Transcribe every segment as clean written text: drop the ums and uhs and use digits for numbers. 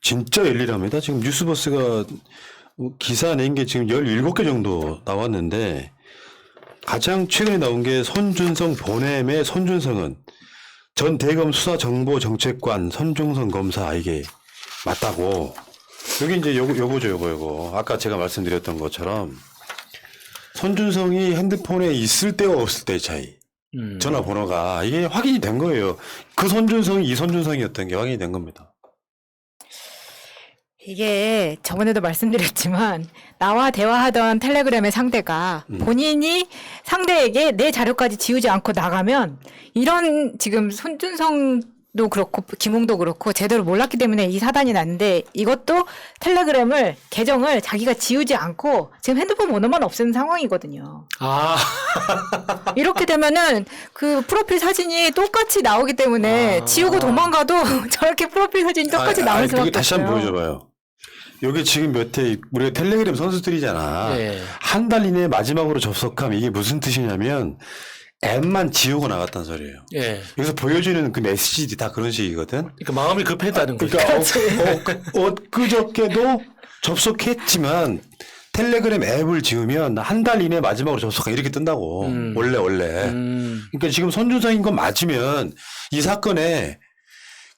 진짜 열일합니다. 지금 뉴스버스가 기사 낸 게 지금 17개 정도 나왔는데 가장 최근에 나온 게 손준성 보냄의 손준성은 전 대검 수사정보정책관 손준성 검사 이게 맞다고. 여기 이제 요거죠, 요거. 아까 제가 말씀드렸던 것처럼 손준성이 핸드폰에 있을 때와 없을 때의 차이. 전화번호가 이게 확인이 된 거예요. 그 손준성이 이 손준성이었던 게 확인이 된 겁니다. 이게 저번에도 말씀드렸지만 나와 대화하던 텔레그램의 상대가 본인이 상대에게 내 자료까지 지우지 않고 나가면 이런 지금 손준성도 그렇고 김웅도 그렇고 제대로 몰랐기 때문에 이 사단이 났는데 이것도 텔레그램을 계정을 자기가 지우지 않고 지금 핸드폰 번호만 없앤 상황이거든요. 아, 이렇게 되면은 그 프로필 사진이 똑같이 나오기 때문에 지우고 도망가도 저렇게 프로필 사진이 똑같이 나올 수밖에 없어요. 다시 한번 보여줘봐요. 요게 지금 몇 회, 우리가 텔레그램 선수들이잖아. 네. 한 달 이내에 마지막으로 접속함. 이게 무슨 뜻이냐면, 앱만 지우고 나갔다는 소리예요. 예. 여기서 보여주는 그 메시지들이 다 그런 식이거든. 그러니까 마음이 급했다는 거죠. 그러니까 엊그저께도 접속했지만, 텔레그램 앱을 지우면 한 달 이내에 마지막으로 접속함. 이렇게 뜬다고. 원래. 그러니까 지금 손준성인 건 맞으면, 이 사건에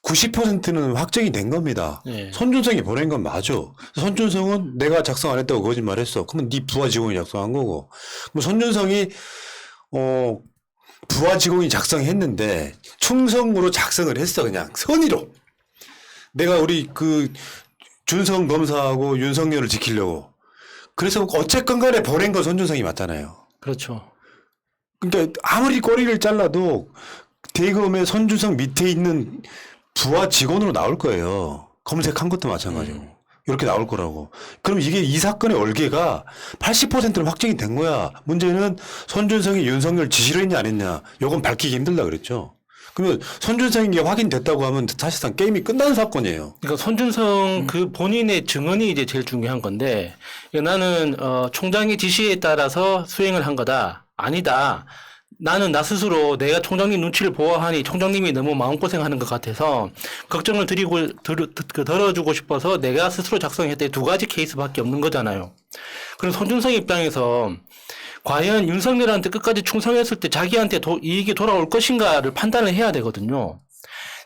90%는 확정이 된 겁니다. 네. 손준성이 보낸 건 맞아. 손준성은 내가 작성 안 했다고 거짓말했어. 그러면 네 부하 직원이 작성한 거고. 그럼 손준성이 부하 직원이 작성했는데 충성으로 작성을 했어. 그냥 선의로. 내가 우리 그 준성 검사하고 윤석열을 지키려고. 그래서 어쨌건 간에 보낸 건 손준성이 맞잖아요. 그렇죠. 그러니까 아무리 꼬리를 잘라도 대검의 손준성 밑에 있는 부하 직원으로 나올 거예요. 검색한 것도 마찬가지고. 이렇게 나올 거라고. 그럼 이게 이 사건의 얼개가 80%는 확정이 된 거야. 문제는 손준성이 윤석열 지시를 했냐 안 했냐. 요건 밝히기 힘들다 그랬죠. 그러면 손준성인 게 확인됐다고 하면 사실상 게임이 끝난 사건이에요. 그러니까 손준성 그 본인의 증언이 이제 제일 중요한 건데 나는 총장의 지시에 따라서 수행을 한 거다. 아니다. 나는 나 스스로 내가 총장님 눈치를 보아하니 총장님이 너무 마음고생하는 것 같아서 걱정을 덜어주고 싶어서 내가 스스로 작성했대. 두 가지 케이스밖에 없는 거잖아요. 그럼 손준성 입장에서 과연 윤석열한테 끝까지 충성했을 때 자기한테 이익이 돌아올 것인가를 판단을 해야 되거든요.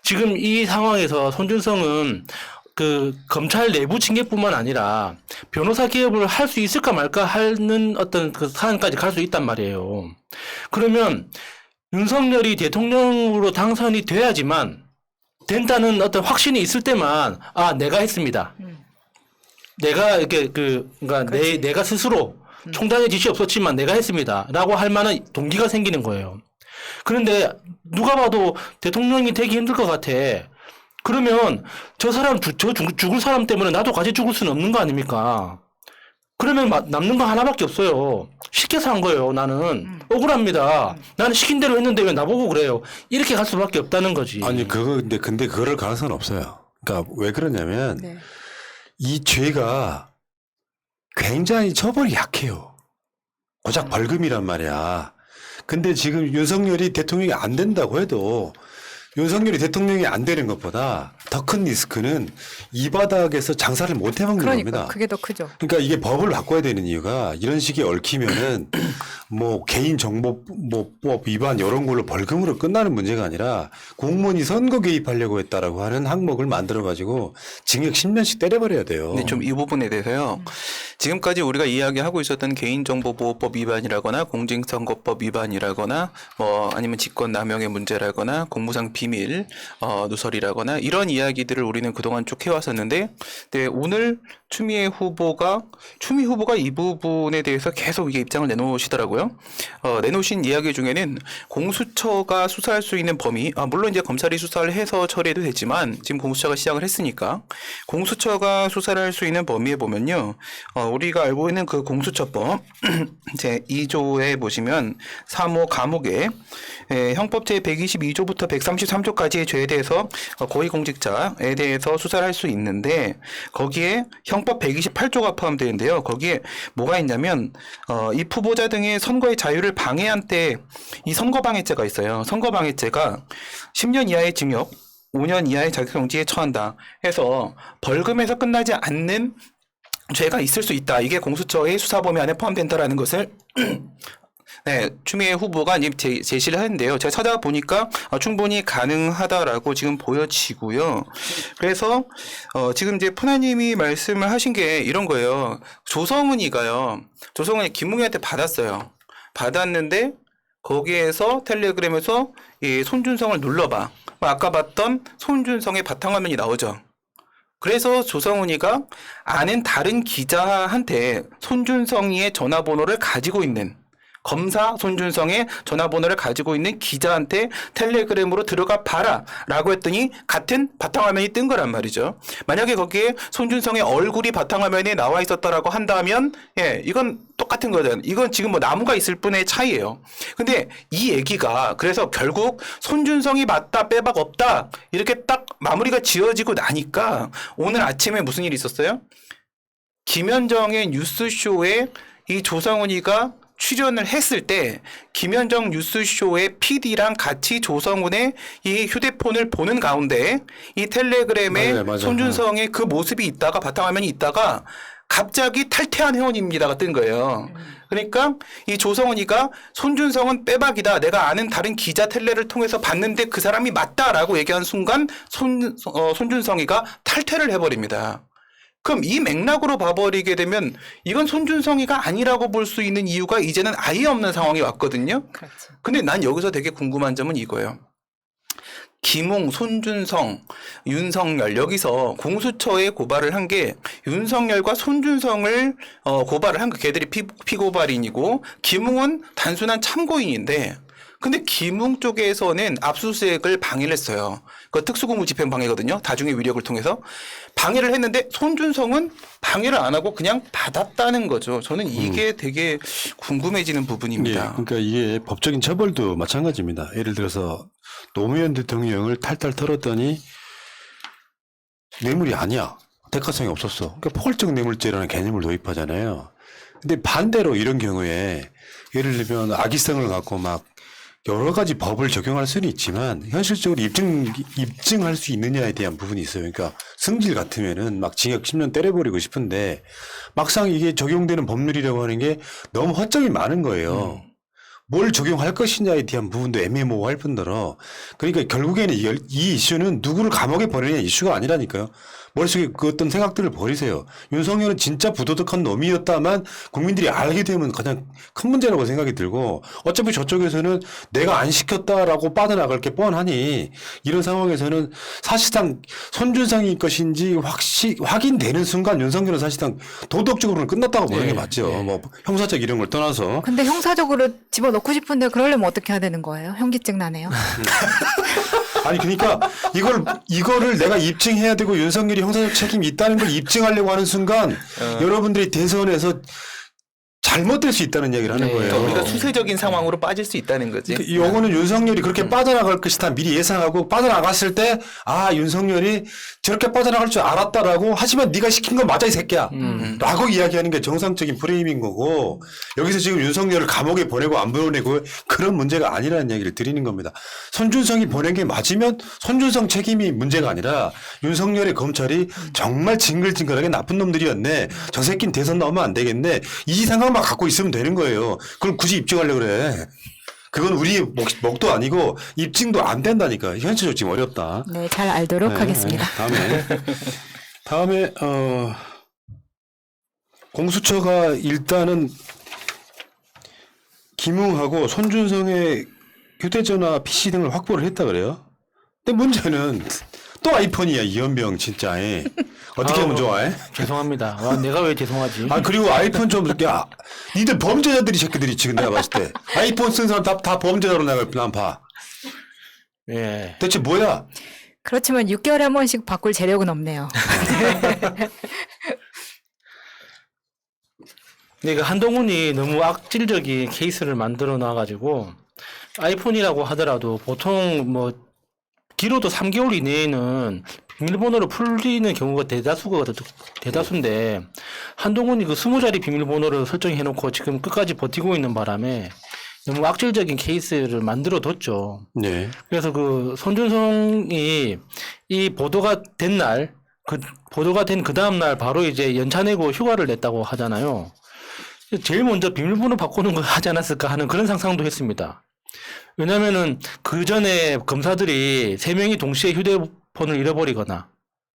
지금 이 상황에서 손준성은 그 검찰 내부 징계뿐만 아니라 변호사 개업을 할 수 있을까 말까 하는 어떤 그 사안까지 갈 수 있단 말이에요. 그러면 윤석열이 대통령으로 당선이 돼야지만 된다는 어떤 확신이 있을 때만 내가 했습니다. 내가 이렇게 그러니까 내가 스스로 총장의 지시 없었지만 내가 했습니다라고 할 만한 동기가 생기는 거예요. 그런데 누가 봐도 대통령이 되기 힘들 것 같아. 그러면 저 사람 죽을 사람 때문에 나도 같이 죽을 수는 없는 거 아닙니까? 그러면 남는 거 하나밖에 없어요. 시켜서 한 거예요. 나는 억울합니다. 나는 시킨 대로 했는데 왜 나보고 그래요? 이렇게 갈 수밖에 없다는 거지. 아니 근데 그럴 가능성은 없어요. 그러니까 왜 그러냐면 이 죄가 굉장히 처벌이 약해요. 고작 벌금이란 말이야. 근데 지금 윤석열이 대통령이 안 된다고 해도 윤석열이 대통령이 안 되는 것보다 더 큰 리스크는 이 바닥에서 장사를 못 해먹는 겁니다. 그게 더 크죠. 그러니까 이게 법을 바꿔야 되는 이유가 이런 식의 얽히면은 뭐 개인정보법 위반 이런 걸로 벌금으로 끝나는 문제가 아니라 공무원이 선거 개입하려고 했다라고 하는 항목을 만들어가지고 징역 10년씩 때려버려야 돼요. 근데 좀 이 부분에 대해서요. 지금까지 우리가 이야기하고 있었던 개인정보보호법 위반이라거나 공직선거법 위반이라거나 뭐 아니면 직권남용의 문제라거나 공무상 비밀 누설이라거나 이런 이야기들을 우리는 그동안 쭉 해왔었는데 네, 오늘 추미애 후보가 이 부분에 대해서 계속 이게 입장을 내놓으시더라고요. 내놓으신 이야기 중에는 공수처가 수사할 수 있는 범위, 물론 이제 검찰이 수사를 해서 처리해도 되지만 지금 공수처가 시작을 했으니까 공수처가 수사를 할 수 있는 범위에 보면요, 우리가 알고 있는 그 공수처법 제 2조에 보시면 3호 감옥에 형법 제 122조부터 133조까지의 죄에 대해서 고위공직자에 대해서 수사를 할 수 있는데 거기에 형법 128조가 포함되는데요. 거기에 뭐가 있냐면 이 후보자 등의 선거의 자유를 방해한 때 이 선거방해죄가 있어요. 선거방해죄가 10년 이하의 징역 5년 이하의 자격정지에 처한다 해서 벌금에서 끝나지 않는 죄가 있을 수 있다. 이게 공수처의 수사 범위 안에 포함된다라는 것을 네, 추미애 후보가 이제 제시를 했는데요. 제가 찾아보니까 충분히 가능하다라고 지금 보여지고요. 그래서 지금 이제 푸나님이 말씀을 하신 게 이런 거예요. 조성은이 김웅이한테 받았어요. 받았는데 거기에서 텔레그램에서 이 손준성을 눌러봐. 아까 봤던 손준성의 바탕화면이 나오죠. 그래서 조성은이가 아는 다른 기자한테 손준성이의 전화번호를 가지고 있는 검사 손준성의 전화번호를 가지고 있는 기자한테 텔레그램으로 들어가 봐라 라고 했더니 같은 바탕화면이 뜬 거란 말이죠. 만약에 거기에 손준성의 얼굴이 바탕화면에 나와 있었다라고 한다면 이건 똑같은 거잖아요. 이건 지금 뭐 나무가 있을 뿐의 차이예요. 근데 이 얘기가 그래서 결국 손준성이 맞다 빼박 없다 이렇게 딱 마무리가 지어지고 나니까 오늘 아침에 무슨 일이 있었어요? 김현정의 뉴스쇼에 이 조성은이가 출연을 했을 때 김현정 뉴스쇼의 PD랑 같이 조성훈의 이 휴대폰을 보는 가운데 이 텔레그램에 맞아요. 손준성의 그 모습이 있다가 바탕화면이 있다가 갑자기 탈퇴한 회원입니다가 뜬 거예요. 그러니까 이 조성훈이가 손준성은 빼박이다. 내가 아는 다른 기자 텔레를 통해서 봤는데 그 사람이 맞다라고 얘기한 순간 손준성이가 탈퇴를 해버립니다. 그럼 이 맥락으로 봐버리게 되면 이건 손준성이가 아니라고 볼 수 있는 이유가 이제는 아예 없는 상황이 왔거든요. 그렇죠. 근데 난 여기서 되게 궁금한 점은 이거예요. 김웅, 손준성, 윤석열 여기서 공수처에 고발을 한 게 윤석열과 손준성을 고발을 한 거 걔들이 피고발인이고 김웅은 단순한 참고인인데 근데 김웅 쪽에서는 압수수색을 방해를 했어요. 그 특수공무집행 방해거든요. 다중의 위력을 통해서 방해를 했는데 손준성은 방해를 안 하고 그냥 받았다는 거죠. 저는 이게 되게 궁금해지는 부분입니다. 예, 그러니까 이게 법적인 처벌도 마찬가지입니다. 예를 들어서 노무현 대통령을 탈탈 털었더니 뇌물이 아니야. 대가성이 없었어. 그러니까 포괄적 뇌물죄라는 개념을 도입하잖아요. 근데 반대로 이런 경우에 예를 들면 악의성을 갖고 막 여러 가지 법을 적용할 수는 있지만 현실적으로 입증할 수 있느냐에 대한 부분이 있어요. 그러니까 승질 같으면은 막 징역 10년 때려버리고 싶은데 막상 이게 적용되는 법률이라고 하는 게 너무 허점이 많은 거예요. 뭘 적용할 것이냐에 대한 부분도 애매모호할 뿐더러 그러니까 결국에는 이 이슈는 누구를 감옥에 보내냐 이슈가 아니라니까요. 머릿속에 그 어떤 생각들을 버리세요. 윤석열은 진짜 부도덕한 놈이었다만 국민들이 알게 되면 가장 큰 문제라고 생각이 들고 어차피 저쪽에서는 내가 안 시켰다라고 빠져나갈 게 뻔하니 이런 상황에서는 사실상 손준성이 것인지 확인되는 순간 윤석열은 사실상 도덕적으로는 끝났다고 보는 게 맞죠. 뭐 형사적 이런 걸 떠나서. 근데 형사적으로 집어넣고 싶은데 그러려면 어떻게 해야 되는 거예요? 현기증 나네요. 아니 그러니까 이거를 내가 입증해야 되고 윤석열이 형사적 책임이 있다는 걸 입증하려고 하는 순간 여러분들이 대선에서 잘못될 수 있다는 얘기를 하는 거예요. 그러니까 우리가 수세적인 상황으로 빠질 수 있다는 거지. 그러니까 요거는 윤석열이 그렇게 빠져나갈 것이다 미리 예상하고 빠져나갔을 때 윤석열이 저렇게 빠져나갈 줄 알았다라고 하지만 네가 시킨 건 맞아 이 새끼야 라고 이야기하는 게 정상적인 프레임인 거고 여기서 지금 윤석열을 감옥에 보내고 안 보내고 그런 문제가 아니라는 얘기를 드리는 겁니다. 손준성이 보낸 게 맞으면 손준성 책임이 문제가 아니라 윤석열의 검찰이 정말 징글징글하게 나쁜 놈들이었네. 저 새끼는 대선 나오면 안 되겠네. 이 생각만 갖고 있으면 되는 거예요. 그럼 굳이 입증하려고 그래. 그건 우리 목도 아니고 입증도 안 된다니까. 현실적으로 지금 어렵다. 네, 잘 알도록 하겠습니다. 다음에 공수처가 일단은 김웅하고 손준성의 휴대전화, PC 등을 확보를 했다 그래요. 근데 문제는 또 아이폰이야 이연병 진짜. 어떻게 하면 좋아해? 죄송합니다. 내가 왜 죄송하지? 그리고 아이폰 좀 니들 범죄자들이 새끼들이 지금 내가 봤을 때 아이폰 쓴 사람 다 범죄자로 난 봐. 예. 대체 뭐야? 그렇지만 6개월에 한 번씩 바꿀 재력은 없네요. 근데 한동훈이 너무 악질적인 케이스를 만들어 놔가지고 아이폰이라고 하더라도 보통 뭐 길어도 3개월 이내에는 비밀번호를 풀리는 경우가 대다수인데 한동훈이 그 20자리 비밀번호를 설정해놓고 지금 끝까지 버티고 있는 바람에 너무 악질적인 케이스를 만들어뒀죠. 네. 그래서 그 손준성이 이 보도가 된 날, 보도가 된 그 다음날 바로 이제 연차 내고 휴가를 냈다고 하잖아요. 제일 먼저 비밀번호 바꾸는 거 하지 않았을까 하는 그런 상상도 했습니다. 왜냐면은 그 전에 검사들이 3명이 동시에 휴대폰을 잃어버리거나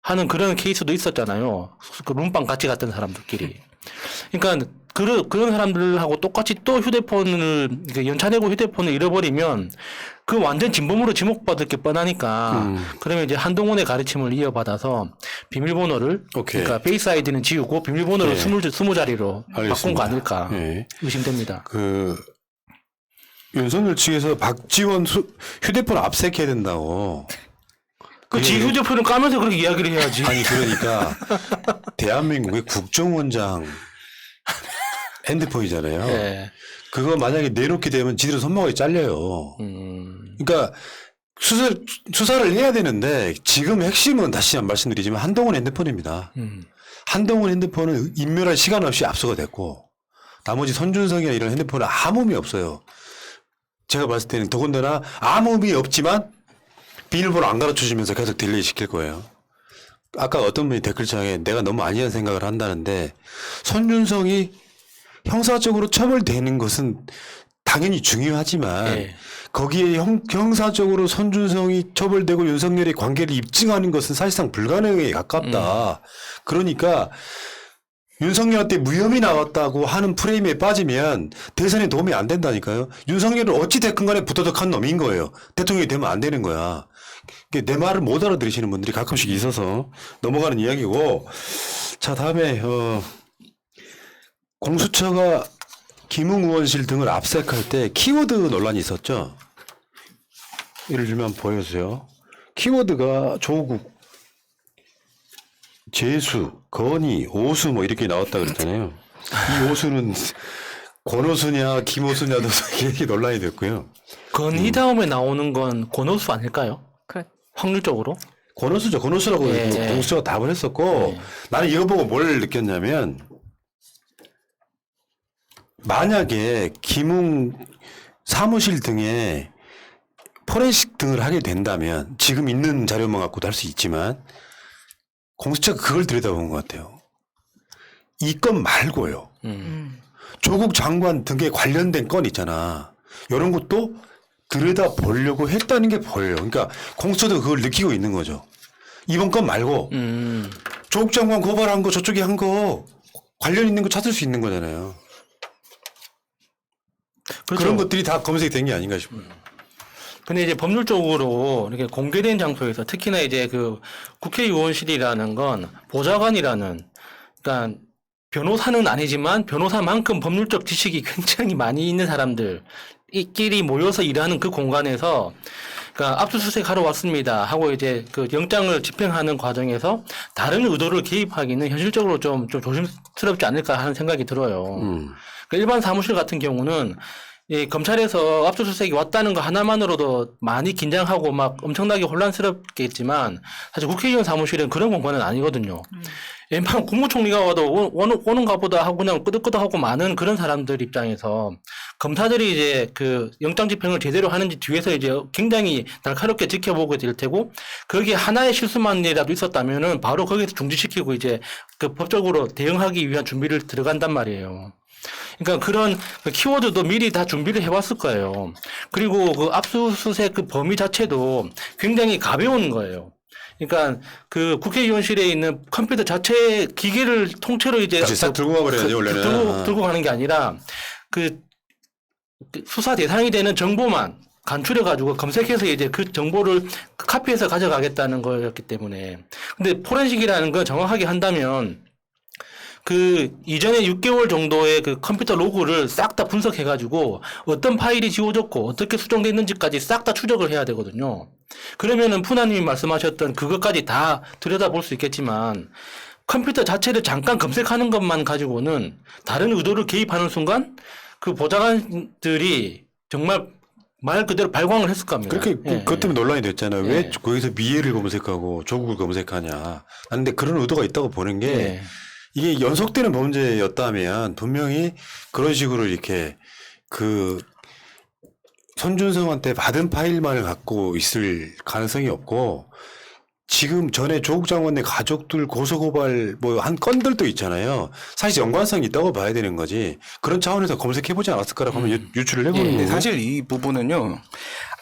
하는 그런 케이스도 있었잖아요. 그 룸빵 같이 갔던 사람들끼리. 그러니까 그런 사람들하고 똑같이 또 휴대폰을 연차 내고 휴대폰을 잃어버리면 그 완전 진범으로 지목받을 게 뻔하니까 그러면 이제 한동훈의 가르침을 이어받아서 비밀번호를 오케이. 그러니까 페이스 아이디는 지우고 비밀번호를 네. 20자리로 바꾼 알겠습니다. 거 아닐까 네. 의심됩니다. 윤석열 측에서 박지원 휴대폰 압색해야 된다고. 지 휴대폰을 까면서 그렇게 이야기를 해야지. 아니 그러니까 대한민국의 국정원장 핸드폰이잖아요. 네. 그거 만약에 내놓게 되면 지들은 손목이 잘려요. 그러니까 수사를 해야 되는데 지금 핵심은 다시 한번 말씀드리지만 한동훈 핸드폰입니다. 한동훈 핸드폰은 인멸할 시간 없이 압수가 됐고 나머지 손준성이나 이런 핸드폰은 아무 의미 없어요. 제가 봤을 때는 더군다나 아무 의미 없지만 비밀번호 안 가르쳐주면서 계속 딜레이 시킬 거예요. 아까 어떤 분이 댓글창에 내가 너무 아니한 생각을 한다는데 손준성이 형사적으로 처벌되는 것은 당연히 중요하지만 네. 거기에 형사적으로 손준성이 처벌되고 윤석열의 관계를 입증하는 것은 사실상 불가능에 가깝다. 그러니까 윤석열한테 무혐의 나왔다고 하는 프레임에 빠지면 대선에 도움이 안 된다니까요. 윤석열은 어찌 됐건 간에 부도덕한 놈인 거예요. 대통령이 되면 안 되는 거야. 내 말을 못 알아들으시는 분들이 가끔씩 있어서 넘어가는 이야기고. 자, 다음에 공수처가 김웅 의원실 등을 압색할 때 키워드 논란이 있었죠. 예를 들면 보여주세요. 키워드가 조국, 재수, 건희, 오수 뭐 이렇게 나왔다 그랬잖아요. 이 오수는 권오수냐 김오수냐도 이렇게 논란이 됐고요. 건희 다음에 나오는 건 권오수 아닐까요? 확률적으로? 권오수죠. 권오수라고 예. 공수처가 답을 했었고 나는 이거 보고 뭘 느꼈냐면 만약에 김웅 사무실 등에 포렌식 등을 하게 된다면 지금 있는 자료만 갖고도 할 수 있지만 공수처가 그걸 들여다본 것 같아요. 이 건 말고요. 조국 장관 등에 관련된 건 있잖아. 이런 것도 들여다보려고 했다는 게 보여요. 그러니까 공수처도 그걸 느끼고 있는 거죠. 이번 건 말고 조국 장관 고발한 거 저쪽이 한 거 관련 있는 거 찾을 수 있는 거잖아요. 그렇죠. 그런 것들이 다 검색이 된 게 아닌가 싶어요. 근데 이제 법률적으로 이렇게 공개된 장소에서 특히나 이제 그 국회의원실이라는 건 보좌관이라는 그러니까 변호사는 아니지만 변호사만큼 법률적 지식이 굉장히 많이 있는 사람들끼리 모여서 일하는 그 공간에서 그러니까 압수수색 하러 왔습니다 하고 이제 그 영장을 집행하는 과정에서 다른 의도를 개입하기는 현실적으로 좀 조심스럽지 않을까 하는 생각이 들어요. 그러니까 일반 사무실 같은 경우는 이 검찰에서 압수수색이 왔다는 거 하나만으로도 많이 긴장하고 막 엄청나게 혼란스럽겠지만 사실 국회의원 사무실은 그런 공간은 아니거든요. 웬만한 국무총리가 와도 오는가 보다 하고 그냥 끄덕끄덕하고 많은 그런 사람들 입장에서 검사들이 이제 그 영장 집행을 제대로 하는지 뒤에서 이제 굉장히 날카롭게 지켜보게 될 테고 거기에 하나의 실수만이라도 있었다면은 바로 거기서 중지시키고 이제 그 법적으로 대응하기 위한 준비를 들어간단 말이에요. 그러니까 그런 키워드도 미리 다 준비를 해왔을 거예요. 그리고 그 압수수색 그 범위 자체도 굉장히 가벼운 거예요. 그러니까 그 국회의원실에 있는 컴퓨터 자체 기계를 통째로 이제 싹 들고 가버려야지 원래는. 들고 가는 게 아니라 그 수사 대상이 되는 정보만 간추려가지고 검색해서 이제 그 정보를 카피해서 가져가겠다는 거였기 때문에. 근데 포렌식이라는 건 정확하게 한다면 그 이전에 6개월 정도의 그 컴퓨터 로그를 싹 다 분석해가지고 어떤 파일이 지워졌고 어떻게 수정됐는지까지 싹 다 추적을 해야 되거든요. 그러면은 푸나님이 말씀하셨던 그것까지 다 들여다볼 수 있겠지만 컴퓨터 자체를 잠깐 검색하는 것만 가지고는 다른 의도를 개입하는 순간 그 보좌관들이 정말 말 그대로 발광을 했을 겁니다. 그렇게 그것 때문에 논란이 됐잖아요. 예. 왜 거기서 미애를 검색하고 조국을 검색하냐. 근데 그런 의도가 있다고 보는 게 예. 이게 연속되는 범죄였다면 분명히 그런 식으로 이렇게 그 손준성한테 받은 파일만을 갖고 있을 가능성이 없고 지금 전에 조국 장관의 가족들 고소고발 뭐 한 건들도 있잖아요. 사실 연관성이 있다고 봐야 되는 거지. 그런 차원에서 검색해보지 않았을까라고 한번 유출을 해보는 근데 거고. 사실 이 부분은요.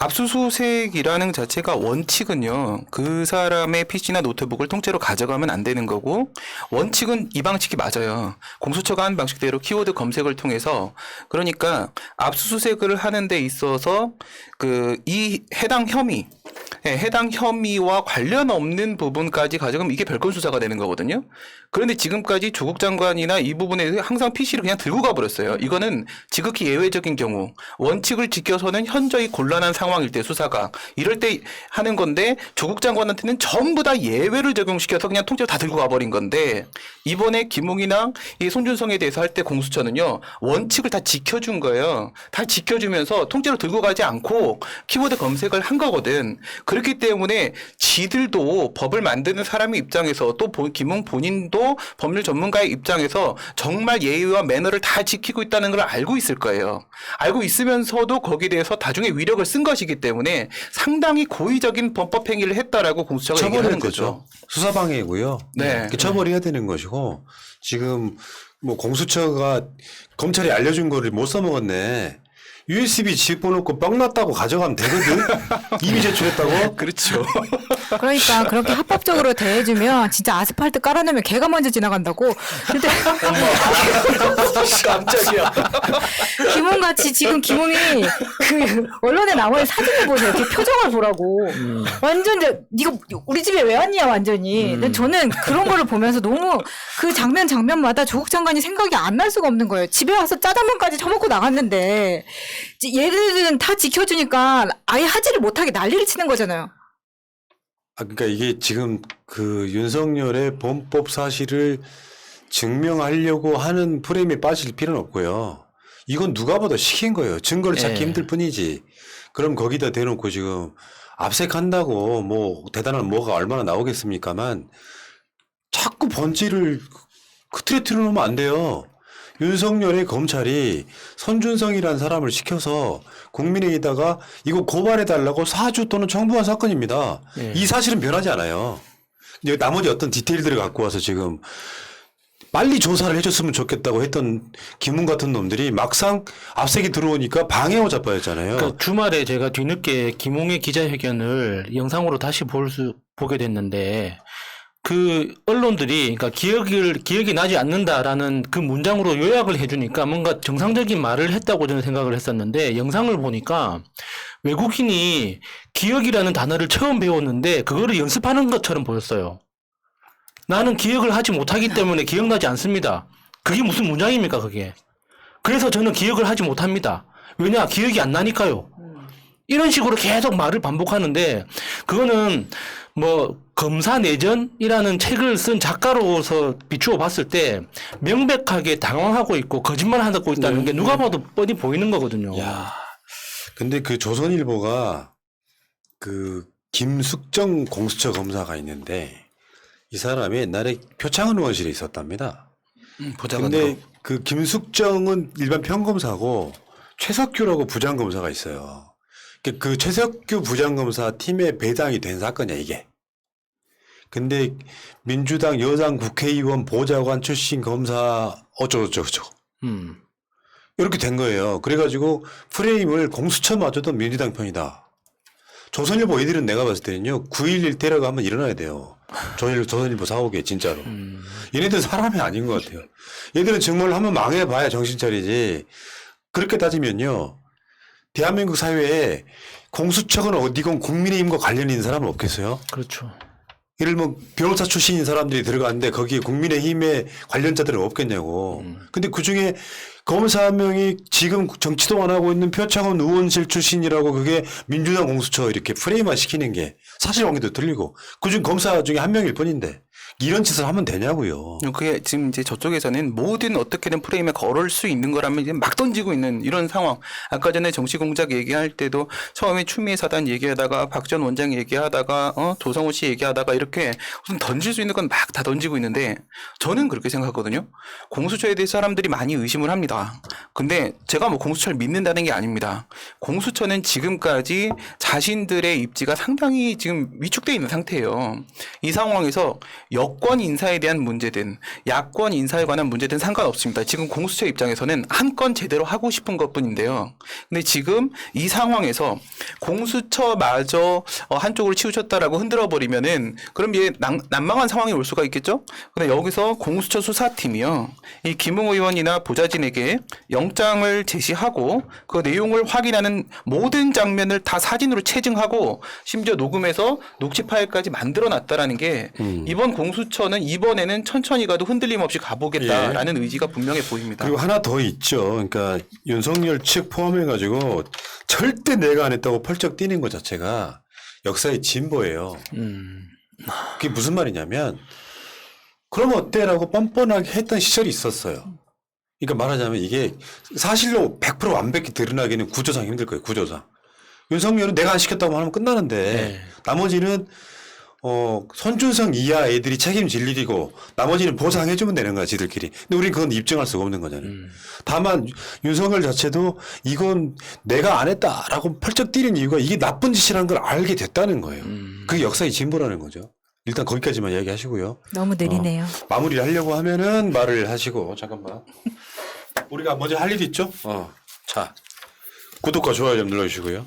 압수수색이라는 자체가 원칙은요. 그 사람의 PC나 노트북을 통째로 가져가면 안 되는 거고 원칙은 이 방식이 맞아요. 공수처가 한 방식대로 키워드 검색을 통해서 그러니까 압수수색을 하는 데 있어서 이 해당 혐의와 관련 없는 부분까지 가져가면 이게 별건 수사가 되는 거거든요. 그런데 지금까지 조국 장관이나 이 부분에 항상 PC를 그냥 들고 가버렸어요. 이거는 지극히 예외적인 경우 원칙을 지켜서는 현저히 곤란한 상황일 때 수사가 이럴 때 하는 건데 조국 장관한테는 전부 다 예외를 적용시켜서 그냥 통째로 다 들고 가버린 건데 이번에 김웅이나 이 손준성에 대해서 할 때 공수처는요 원칙을 다 지켜준 거예요. 다 지켜주면서 통째로 들고 가지 않고 키워드 검색을 한 거거든. 그렇기 때문에 지들도 법을 만드는 사람의 입장에서 또 김웅 본인도 법률 전문가의 입장에서 정말 예의와 매너를 다 지키고 있다는 걸 알고 있을 거예요. 알고 있으면서도 거기에 대해서 다중의 위력을 쓴 것이기 때문에 상당히 고의적인 범법 행위를 했다라고 공수처가 얘기하는 거죠. 수사방해고요. 네. 처벌해야 되는 것이고 지금 뭐 공수처가 검찰이 알려준 거를 못 써먹었네. USB 집어넣고 뻥 났다고 가져가면 되거든. 이미 제출했다고. 그렇죠. 그러니까 그렇게 합법적으로 대해주면 진짜 아스팔트 깔아놓으면 개가 먼저 지나간다고. 근데 깜짝이야. 김웅같이 지금 김웅이 그 언론에 나온 사진을 보세요. 그 표정을 보라고. 완전 이제 네가 우리 집에 왜 왔냐 완전히. 근데 저는 그런 거를 보면서 너무 그 장면마다 조국 장관이 생각이 안 날 수가 없는 거예요. 집에 와서 짜장면까지 처먹고 나갔는데 얘들은 다 지켜주니까 아예 하지를 못하게 난리를 치는 거잖아요. 그러니까 이게 지금 그 윤석열의 범법 사실을 증명하려고 하는 프레임에 빠질 필요는 없고요. 이건 누가 봐도 시킨 거예요. 증거를 찾기 힘들 뿐이지. 그럼 거기다 대놓고 지금 압색한다고 뭐 대단한 뭐가 얼마나 나오겠습니까만 자꾸 번지를 흐트러뜨려 놓으면 안 돼요. 윤석열의 검찰이 손준성이라는 사람을 시켜서 국민의힘에다가 이거 고발해달라고 사주 또는 청부한 사건입니다. 이 사실은 변하지 않아요. 근데 나머지 어떤 디테일들을 갖고 와서 지금 빨리 조사를 해줬으면 좋겠다고 했던 김웅 같은 놈들이 막상 압색이 들어오니까 방해오 자빠였잖아요. 그러니까 주말에 제가 뒤늦게 김웅의 기자회견을 영상으로 다시 보게 됐는데 그 언론들이 그러니까 기억이 나지 않는다라는 그 문장으로 요약을 해주니까 뭔가 정상적인 말을 했다고 저는 생각을 했었는데 영상을 보니까 외국인이 기억이라는 단어를 처음 배웠는데 그거를 연습하는 것처럼 보였어요. 나는 기억을 하지 못하기 때문에 기억나지 않습니다. 그게 무슨 문장입니까 그게. 그래서 저는 기억을 하지 못합니다. 왜냐 기억이 안 나니까요. 이런 식으로 계속 말을 반복하는데 그거는 뭐 검사 내전이라는 책을 쓴 작가로서 비추어 봤을 때 명백하게 당황하고 있고 거짓말하고 있다는 게 누가 봐도 뻔히 보이는 거거든요. 야, 근데 그 조선일보가 그 김숙정 공수처 검사가 있는데 이 사람이 옛날에 표창원 의원실에 있었답니다. 보좌관으로. 근데 그 김숙정은 일반 평검사고 최석규라고 부장검사가 있어요. 그 최석규 부장검사 팀에 배당이 된 사건이야 이게. 근데 민주당 여당 국회의원 보좌관 출신 검사 어쩌고저쩌고 이렇게 된 거예요. 그래가지고 프레임을 공수처마저도 민주당 편이다. 조선일보 애들은 내가 봤을 때는요 9.11 테러가 한번 일어나야 돼요. 조선일보 사옥에 진짜로. 얘네들 사람이 아닌 것 같아요. 얘들은 정말 한번 망해봐야 정신 차리지. 그렇게 따지면요 대한민국 사회에 공수처건 어디건 국민의힘과 관련 있는 사람은 없겠어요? 그렇죠. 예를 들면 변호사 출신인 사람들이 들어갔는데 거기에 국민의힘의 관련자들은 없겠냐고. 근데 그중에 검사 한 명이 지금 정치도 안 하고 있는 표창원 의원실 출신이라고 그게 민주당 공수처 이렇게 프레임화 시키는 게 사실관계도 틀리고 그중 검사 중에 한 명일 뿐인데 이런 짓을 하면 되냐고요. 그게 지금 이제 저쪽에서는 모든 어떻게든 프레임에 걸을 수 있는 거라면 이제 막 던지고 있는 이런 상황. 아까 전에 정치공작 얘기할 때도 처음에 추미애 사단 얘기하다가 박 전 원장 얘기하다가 조성호 씨 얘기하다가 이렇게 무슨 던질 수 있는 건 막 다 던지고 있는데 저는 그렇게 생각하거든요. 공수처에 대해 사람들이 많이 의심을 합니다. 근데 제가 뭐 공수처를 믿는다는 게 아닙니다. 공수처는 지금까지 자신들의 입지가 상당히 지금 위축돼 있는 상태예요. 이 상황에서 여권 인사에 대한 문제든 야권 인사에 관한 문제든 상관없습니다. 지금 공수처 입장에서는 한 건 제대로 하고 싶은 것뿐인데요. 근데 지금 이 상황에서 공수처마저 한쪽으로 치우쳤다라고 흔들어 버리면은 그럼 이제 난망한 상황이 올 수가 있겠죠. 근데 여기서 공수처 수사팀이요, 이 김웅 의원이나 보좌진에게 영장을 제시하고 그 내용을 확인하는 모든 장면을 다 사진으로 체증하고 심지어 녹음해서 녹취 파일까지 만들어 놨다라는 게 이번 공수처는 이번에는 천천히 가도 흔들림 없이 가보겠다라는 의지가 분명해 보입니다. 그리고 하나 더 있죠. 그러니까 윤석열 측 포함해가지고 절대 내가 안 했다고 펄쩍 뛰는 것 자체가 역사의 진보예요. 그게 무슨 말이냐면 그럼 어때라고 뻔뻔하게 했던 시절이 있었어요. 그러니까 말하자면 이게 사실로 100% 완벽히 드러나기는 구조상 힘들 거예요. 구조상. 윤석열은 내가 안 시켰다고 하면 끝나는데 네. 나머지는 손준성 이하 애들이 책임질 일이고 나머지는 보상해주면 되는 거야 지들끼리. 근데 우리는 그건 입증할 수가 없는 거잖아요. 다만 윤석열 자체도 이건 내가 안 했다라고 펄쩍 뛰는 이유가 이게 나쁜 짓이라는 걸 알게 됐다는 거예요. 그게 역사의 진보라는 거죠. 일단 거기까지만 이야기하시고요. 너무 느리네요. 마무리를 하려고 하면은 말을 하시고 잠깐만. 우리가 먼저 할 일이 있죠? 자, 구독과 좋아요 좀 눌러주시고요.